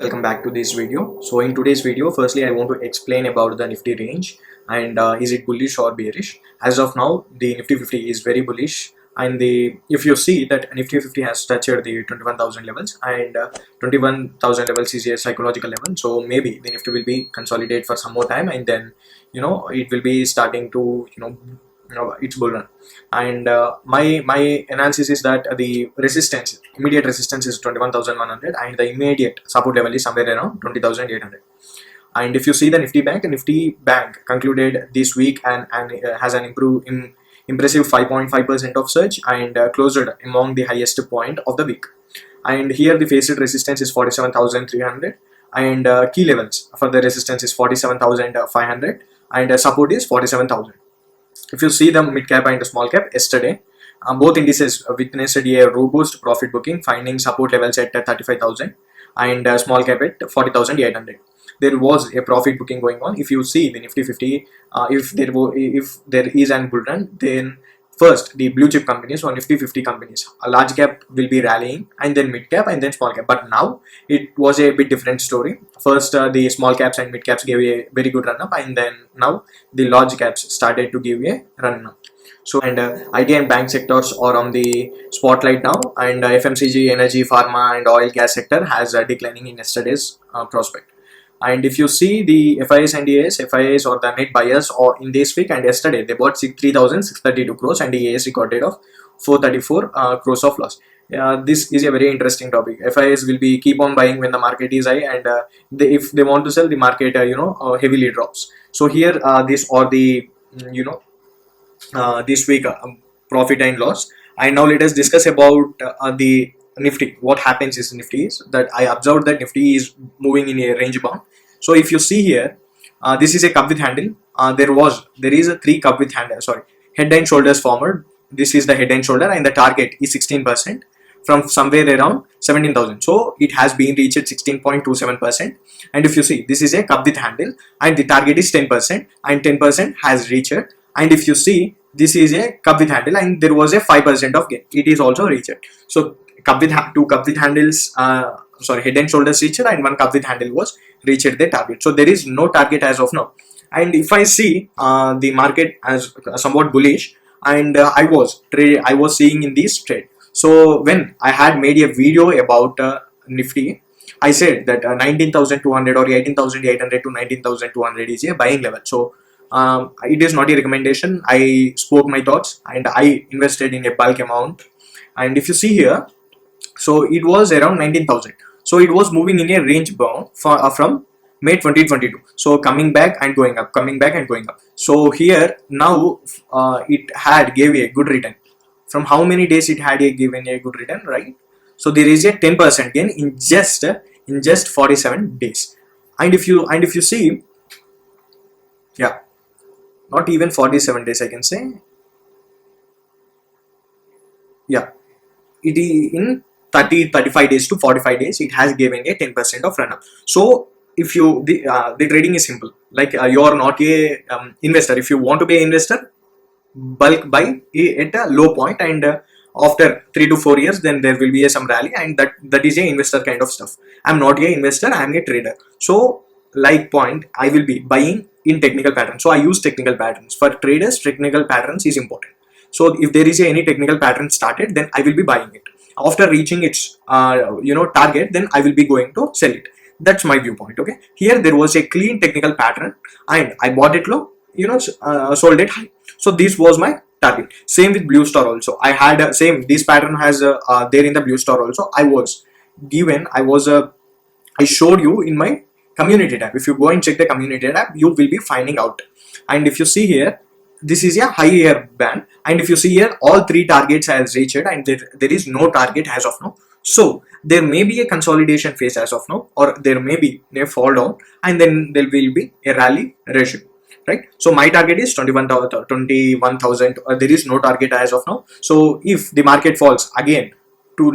Welcome back to this video. So in today's video, firstly I want to explain about the Nifty range and is it bullish or bearish. As of now, the Nifty 50 is very bullish, and if you see that Nifty 50 has touched the 21,000 levels, and 21,000 levels is a psychological level. So maybe the Nifty will be consolidated for some more time, and then it will be starting to its bull run. And my analysis is that the immediate resistance is 21,100, and the immediate support level is somewhere around 20,800. And if you see the Nifty Bank concluded this week and has an impressive 5.5% of surge, and closed among the highest point of the week. And here the faced resistance is 47,300, and key levels for the resistance is 47,500, and support is 47,000. If you see the mid cap and the small cap yesterday, both indices witnessed a robust profit booking, finding support levels at 35,000 and small cap at 40,800. There was a profit booking going on. If you see the Nifty 50, if there is an bull run, then first the blue chip companies or Nifty 50 companies, a large cap will be rallying, and then mid cap and then small cap. But now it was a bit different story. First the small caps and mid caps gave a very good run up, and then now the large caps started to give a run up. So and IT and bank sectors are on the spotlight now, and FMCG, energy, pharma and oil gas sector has declining in yesterday's prospect. And if you see the FIS and FIS or the net buyers or in this week and yesterday, they bought 3,632 crores, and the AS recorded of 434 crores of loss. This is a very interesting topic. FIS will be keep on buying when the market is high, and if they want to sell, the market heavily drops. So here this or the this week profit and loss. And now let us discuss about the Nifty. What happens is Nifty is that I observed that Nifty is moving in a range bound. So if you see here, this is a cup with handle. There is a 3 cup with handle. Sorry, head and shoulders formed. This is the head and shoulder, and the target is 16% from somewhere around 17,000. So it has been reached at 16.27%. And if you see, this is a cup with handle, and the target is 10%, and 10% has reached. And if you see, this is a cup with handle, and there was a 5% of gain. It is also reached. So two cup with handles, head and shoulders reached, and 1 cup with handle was reached the target. So there is no target as of now. And if I see the market as somewhat bullish, and I was seeing in this trade. So when I had made a video about Nifty, I said that 19,200 or 18,800 to 19,200 is a buying level. So it is not a recommendation. I spoke my thoughts, and I invested in a bulk amount. And if you see here, so it was around 19,000. So it was moving in a range bound from May 2022. So coming back and going up, coming back and going up. So here now it had gave a good return. From how many days it had given a good return, right? So there is a 10% gain in just 47 days. And if you see, yeah, not even 47 days, I can say. Yeah, it is in 35 days to 45 days, it has given a 10% of run up. So if you the trading is simple. Like you are not a investor. If you want to be an investor, bulk buy at a low point, and after 3 to 4 years, then there will be some rally, and that is a investor kind of stuff. I'm not a investor, I'm a trader. So like point, I will be buying in technical patterns. So I use technical patterns. For traders, technical patterns is important. So if there is any technical pattern started, then I will be buying it. After reaching its target, then I will be going to sell it. That's my viewpoint. Okay, here there was a clean technical pattern, and I bought it low, sold it high. So this was my target. Same with Blue Star also. I had same, this pattern has there in the Blue Star also. I showed you in my community tab. If you go and check the community tab, you will be finding out. And if you see here, this is a higher band, and if you see here, all 3 targets has reached, and there is no target as of now. So there may be a consolidation phase as of now, or there may be a fall down, and then there will be a rally regime, right? So my target is 21,000. There is no target as of now. So if the market falls again to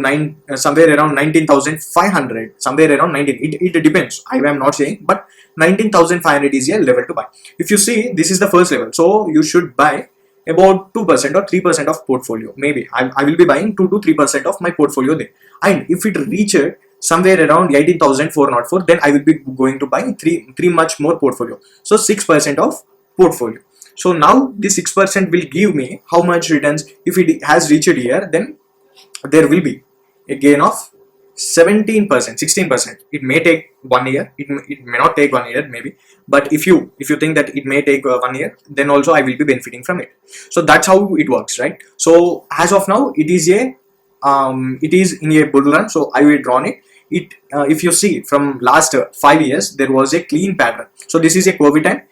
somewhere around 19,500, somewhere around 19, it depends. I am not saying, but 19,500 is a level to buy. If you see, this is the first level, so you should buy about 2% or 3% of portfolio. Maybe I will be buying 2 to 3% of my portfolio there. And if it reaches somewhere around 18,404, then I will be going to buy three much more portfolio. So 6% of portfolio. So now this 6% will give me how much returns. If it has reached here, then there will be a gain of 17%, 16%. It may take 1 year, it may not take 1 year maybe, but if you think that it may take 1 year, then also I will be benefiting from it. So that's how it works, right? So as of now, it is in a bull run, so I will draw it. If you see from last 5 years, there was a clean pattern. So this is a COVID time,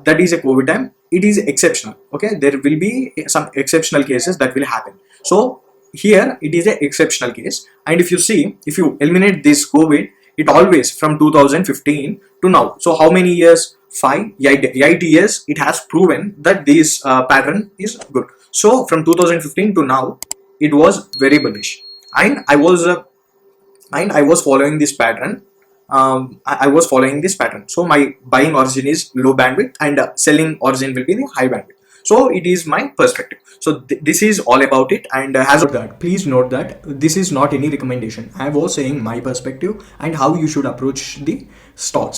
that is a COVID time. It is exceptional. Okay, there will be some exceptional cases that will happen. So here it is a exceptional case, and if you eliminate this COVID, it always from 2015 to now. So how many years? 8 years. It has proven that this pattern is good. So from 2015 to now, it was very bullish, and I was following this pattern. I was following this pattern. So my buying origin is low bandwidth, and selling origin will be the high bandwidth. So it is my perspective. So this is all about it. And as of that, please note that this is not any recommendation. I was saying my perspective and how you should approach the stocks.